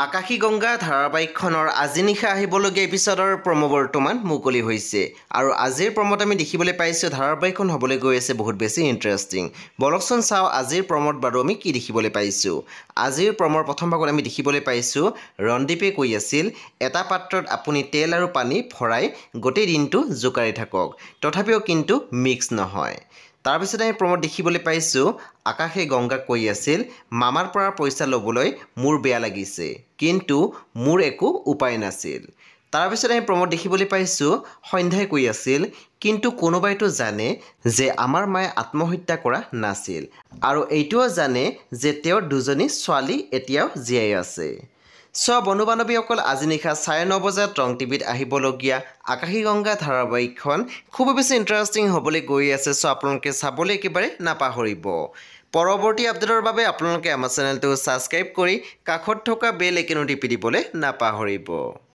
আকাশী গংগা ধাৰাবাহিকখনৰ আজি নিশা আহিবলগীয়া এপিছডৰ প্ৰম' বৰ্তমান মুকলি হৈছে আৰু আজিৰ প্ৰম'ত আমি দেখিবলৈ পাইছোঁ ধাৰাবাহিকখন হ'বলৈ গৈ আছে বহুত বেছি ইণ্টাৰেষ্টিং। বলকচোন চাওঁ আজিৰ প্ৰম'ত বাৰু আমি কি দেখিবলৈ পাইছোঁ। আজিৰ প্ৰম'ৰ প্ৰথম ভাগত আমি দেখিবলৈ পাইছোঁ ৰণদীপে কৈ আছিল এটা পাত্ৰত আপুনি তেল আৰু পানী ভৰাই গোটেই দিনটো জোকাৰি থাকক, তথাপিও কিন্তু মিক্স নহয়। তাৰপিছত আমি প্ৰম'ত দেখিবলৈ পাইছোঁ আকাশে গংগাক কৈ আছিল মামাৰ পৰা পইচা ল'বলৈ মোৰ বেয়া লাগিছে, কিন্তু মোৰ একো উপায় নাছিল। তাৰপিছত আমি প্ৰম'ত দেখিবলৈ পাইছোঁ সন্ধ্যাই কৈ আছিল কিন্তু কোনোবাইতো জানে যে আমাৰ মায়ে আত্মহত্যা কৰা নাছিল আৰু এইটোও জানে যে তেওঁৰ দুজনী ছোৱালী এতিয়াও জীয়াই আছে। বন্ধু বান্ধৱীসকল আজি নিশা 9:30 বজাত ৰং টিভিত আহিবলগীয়া আকাশী গংগা ধাৰাবাহিকখন খুব বেছি ইণ্টাৰেষ্টিং হ'বলৈ গৈ আছে। আপোনালোকে চাবলৈ একেবাৰে নাপাহৰিব। পৰৱৰ্তী আপডেটৰ বাবে আপোনালোকে আমাৰ চেনেলটো ছাবস্ক্ৰাইব কৰি কাষত থকা বেল আইকনটো টিপি দিবলৈ নাপাহৰিব।